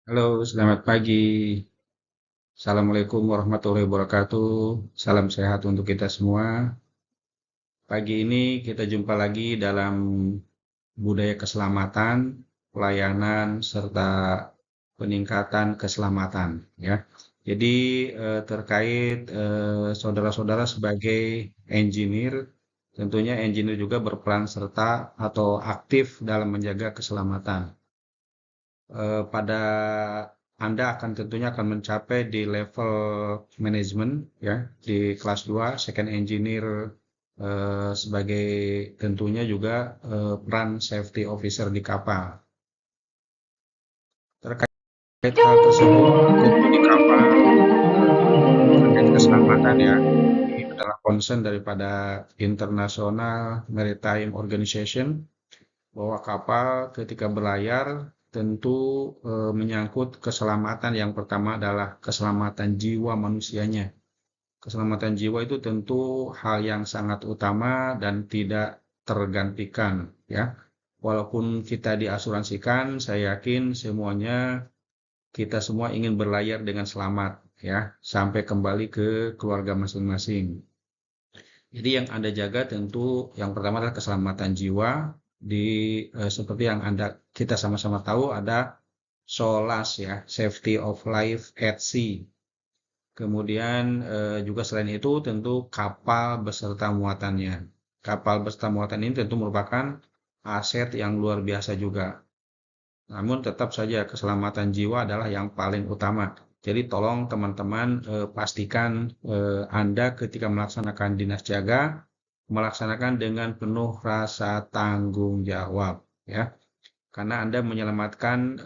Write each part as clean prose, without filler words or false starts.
Halo, selamat pagi. Assalamualaikum warahmatullahi wabarakatuh. Salam sehat untuk kita semua. Pagi ini kita jumpa lagi dalam budaya keselamatan, pelayanan, serta peningkatan keselamatan. Ya, jadi terkait saudara-saudara sebagai engineer, tentunya engineer juga berperan serta atau aktif dalam menjaga keselamatan. Pada Anda akan tentunya akan mencapai di level manajemen ya di kelas 2 second engineer sebagai tentunya juga peran safety officer di kapal. Terkait hal tersebut tentu di kapal terkait keselamatan ya ini adalah concern daripada International Maritime Organization bahwa kapal ketika berlayar tentu menyangkut keselamatan. Yang pertama adalah keselamatan jiwa manusianya. Keselamatan jiwa itu tentu hal yang sangat utama dan tidak tergantikan ya. Walaupun kita diasuransikan, saya yakin semuanya kita semua ingin berlayar dengan selamat ya sampai kembali ke keluarga masing-masing. Jadi yang Anda jaga tentu yang pertama adalah keselamatan jiwa di seperti yang kita sama-sama tahu ada SOLAS ya, Safety of Life at Sea. Kemudian juga selain itu tentu kapal beserta muatannya. Kapal beserta muatan ini tentu merupakan aset yang luar biasa juga. Namun tetap saja keselamatan jiwa adalah yang paling utama. Jadi tolong teman-teman pastikan Anda ketika melaksanakan dinas jaga melaksanakan dengan penuh rasa tanggung jawab ya. Karena Anda menyelamatkan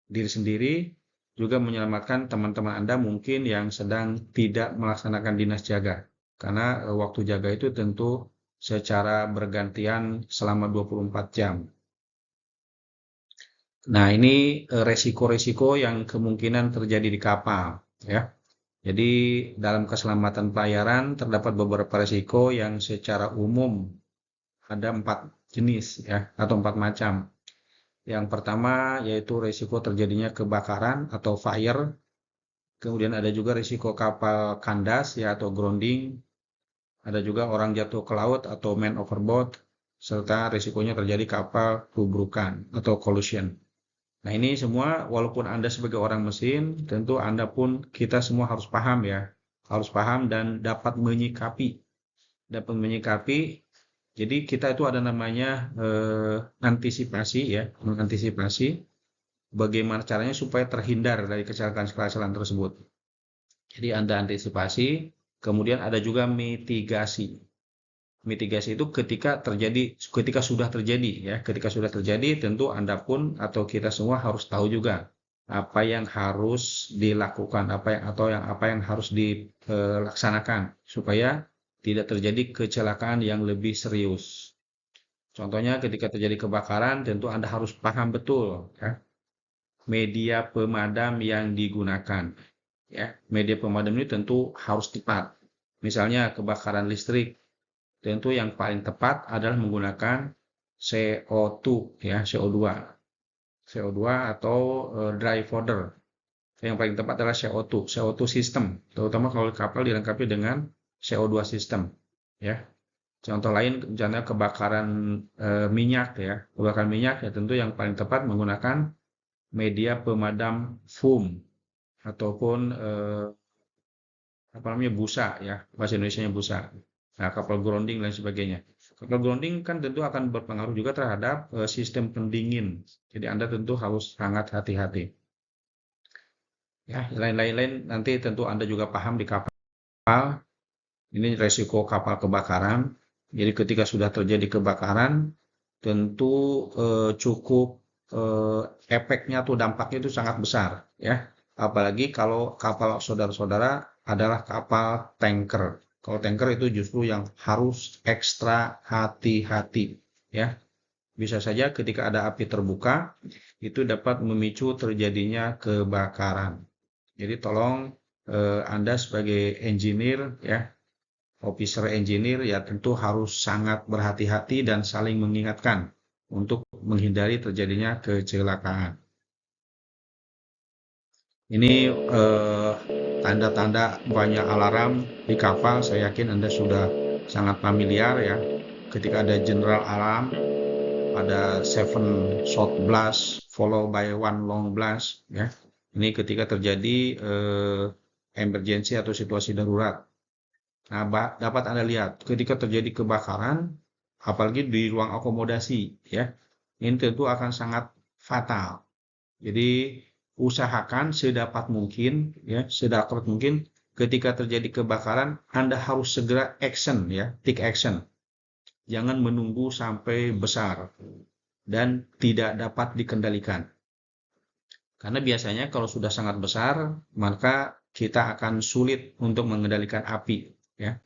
diri sendiri juga menyelamatkan teman-teman Anda mungkin yang sedang tidak melaksanakan dinas jaga. Karena waktu jaga itu tentu secara bergantian selama 24 jam. Nah, ini resiko-resiko yang kemungkinan terjadi di kapal, ya. Jadi, dalam keselamatan pelayaran terdapat beberapa resiko yang secara umum ada 4 jenis, ya, atau 4 macam. Yang pertama yaitu resiko terjadinya kebakaran atau fire. Kemudian ada juga resiko kapal kandas, ya, atau grounding. Ada juga orang jatuh ke laut atau man overboard, serta risikonya terjadi kapal tubrukan atau collision. Nah, ini semua walaupun Anda sebagai orang mesin, tentu Anda pun kita semua harus paham ya. Harus paham dan dapat menyikapi. Dapat menyikapi. Jadi kita itu ada namanya antisipasi ya, mengantisipasi bagaimana caranya supaya terhindar dari kecelakaan-kecelakaan tersebut. Jadi Anda antisipasi, kemudian ada juga mitigasi. Mitigasi itu ketika sudah terjadi ya, ketika sudah terjadi tentu Anda pun atau kita semua harus tahu juga apa yang harus dilakukan, apa yang harus dilaksanakan supaya tidak terjadi kecelakaan yang lebih serius. Contohnya ketika terjadi kebakaran tentu Anda harus paham betul ya, media pemadam yang digunakan ya. Media pemadam ini tentu harus tepat. Misalnya kebakaran listrik, tentu yang paling tepat adalah menggunakan CO2 ya, CO2. CO2 atau dry fodder. Yang paling tepat adalah CO2, CO2 system, terutama kalau kapal dilengkapi dengan CO2 system ya. Contoh lain misalnya kebakaran minyak ya. Kebakaran minyak ya tentu yang paling tepat menggunakan media pemadam foam ataupun apa namanya busa ya, bahasa Indonesianya busa. Nah, kapal grounding dan sebagainya. Kapal grounding kan tentu akan berpengaruh juga terhadap sistem pendingin. Jadi Anda tentu harus sangat hati-hati. Ya, lain-lain nanti tentu Anda juga paham di kapal. Ini resiko kapal kebakaran. Jadi ketika sudah terjadi kebakaran, tentu cukup efeknya tuh dampaknya itu sangat besar ya. Apalagi kalau kapal saudara-saudara adalah kapal tanker. Kalau tanker itu justru yang harus ekstra hati-hati ya. Bisa saja ketika ada api terbuka itu dapat memicu terjadinya kebakaran. Jadi tolong Anda sebagai engineer ya, officer engineer ya tentu harus sangat berhati-hati dan saling mengingatkan untuk menghindari terjadinya kecelakaan. Ini tanda-tanda banyak alarm di kapal, saya yakin Anda sudah sangat familiar ya. Ketika ada general alarm, ada 7 short blast followed by 1 long blast ya. Ini ketika terjadi emergency atau situasi darurat. Nah, dapat Anda lihat ketika terjadi kebakaran, apalagi di ruang akomodasi ya, ini tentu akan sangat fatal. Jadi usahakan sedapat mungkin ya, sedapat mungkin ketika terjadi kebakaran Anda harus segera action ya, take action. Jangan menunggu sampai besar dan tidak dapat dikendalikan. Karena biasanya kalau sudah sangat besar, maka kita akan sulit untuk mengendalikan api ya.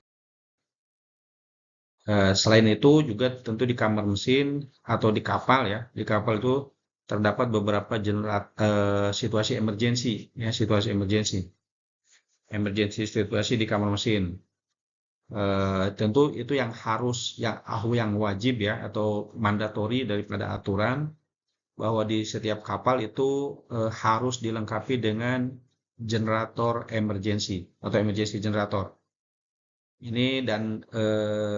Selain itu juga tentu di kamar mesin atau di kapal ya, di kapal itu terdapat beberapa situasi emergensi ya, situasi emergensi situasi di kamar mesin. Tentu itu yang wajib ya atau mandatori daripada aturan bahwa di setiap kapal itu harus dilengkapi dengan generator emergency atau emergency generator. Ini dan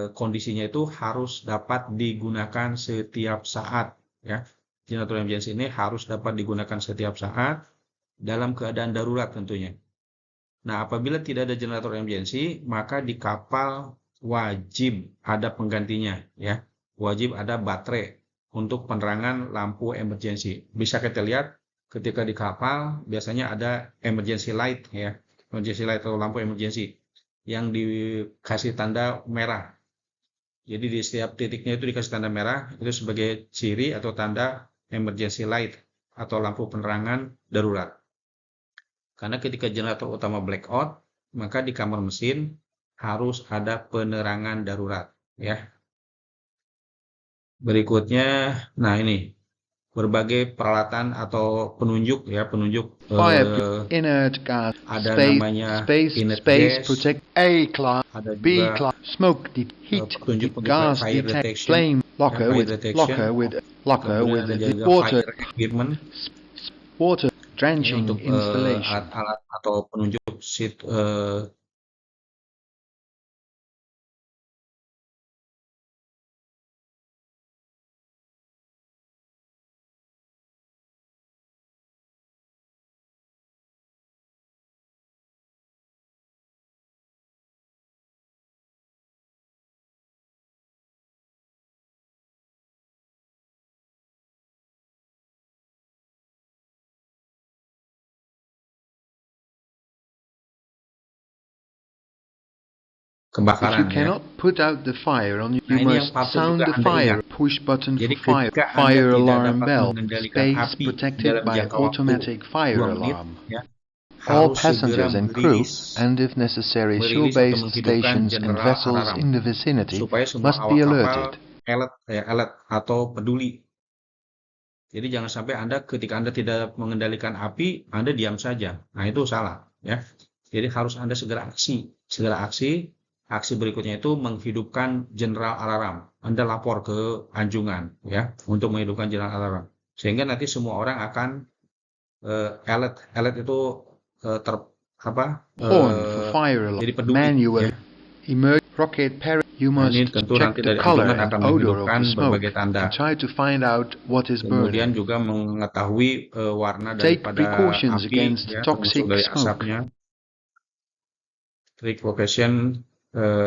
kondisinya itu harus dapat digunakan setiap saat ya. Generator emergency ini harus dapat digunakan setiap saat dalam keadaan darurat tentunya. Nah, apabila tidak ada generator emergency, maka di kapal wajib ada penggantinya ya. Wajib ada baterai untuk penerangan lampu emergency. Bisa kita lihat ketika di kapal biasanya ada emergency light ya. Emergency light atau lampu emergency yang dikasih tanda merah. Jadi di setiap titiknya itu dikasih tanda merah, itu sebagai ciri atau tanda emergency light atau lampu penerangan darurat. Karena ketika generator utama blackout, maka di kamar mesin harus ada penerangan darurat ya. Berikutnya, nah ini berbagai peralatan atau penunjuk ya, penunjuk inert gas, ada space, namanya space, inert space, gas, protect A class, ada B juga class, smoke, heat, petunjuk gas fire detect, detection, flame, locker fire with, detection, locker kemudian with ada the juga water, fire equipment, water ini drenching untuk installation. alat-alat atau penunjuk If you kebakaran ya. cannot put out the fire on Nah, you ini yang must patut sound juga the Anda fire, ingat. push button Jadi for fire, ketika Anda fire tidak alarm dapat bell, mengendalikan space api protected dalam by jangka waktu automatic fire 2 menit alarm. ya, All harus segera passengers and crew, merilis and if necessary atau shore-based menghidupkan stations and general vessels alarm in the vicinity supaya semua must awak be kapal alerted. alert atau peduli. Jadi jangan sampai Anda ketika Anda tidak mengendalikan api, Anda diam saja. Nah, itu salah ya. Jadi harus Anda segera aksi. Aksi berikutnya itu menghidupkan general alarm. Anda lapor ke anjungan ya untuk menghidupkan general alarm. Sehingga nanti semua orang akan alert. Alert itu Horn for fire alarm. jadi peduli Manual ya. rocket parachute. You Nah, ini must tentu check nanti the dari color anjungan and akan odor of menghidupkan the smoke berbagai tanda. and try to find out what is Kemudian burning. juga mengetahui warna Take daripada precautions api against ya, termasuk toxic dari smoke. asapnya. Precaution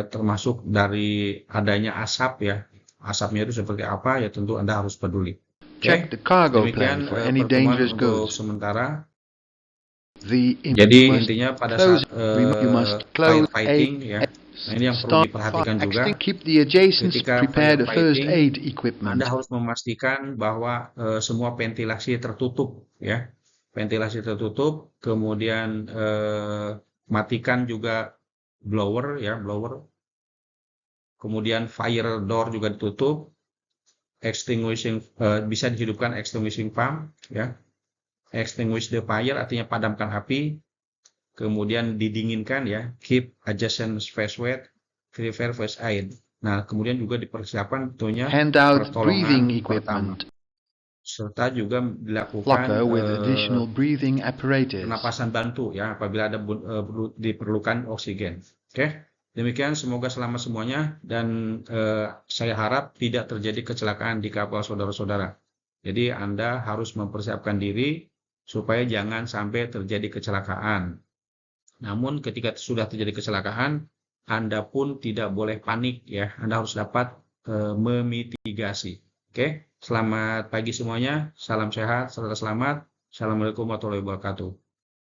termasuk dari adanya asap ya. Asapnya itu seperti apa ya, tentu Anda harus peduli. Check the cargo Demikian plan for any pertemuan dangerous untuk goods. sementara. Jadi intinya pada saat firefighting ya, nah ini yang perlu diperhatikan juga. Keep the adjacents, Ketika prepare the first firefighting, aid equipment. Anda harus memastikan bahwa semua ventilasi tertutup ya, ventilasi tertutup. Kemudian matikan juga blower ya, blower. Kemudian fire door juga ditutup. Bisa dihidupkan extinguishing pump ya. Extinguish the fire artinya padamkan api. Kemudian didinginkan ya, keep adjacent space wet, prepare first aid. Nah, kemudian juga dipersiapkan tentunya Hand out pertolongan breathing pertama equipment. serta juga dilakukan Flocker with additional breathing apparatus. pernapasan bantu ya apabila ada diperlukan oksigen. Oke. Demikian semoga selamat semuanya dan saya harap tidak terjadi kecelakaan di kapal saudara-saudara. Jadi Anda harus mempersiapkan diri supaya jangan sampai terjadi kecelakaan. Namun ketika sudah terjadi kecelakaan, Anda pun tidak boleh panik ya. Anda harus dapat memitigasi. Oke, selamat pagi semuanya. Salam sehat, serta selamat. Assalamualaikum warahmatullahi wabarakatuh.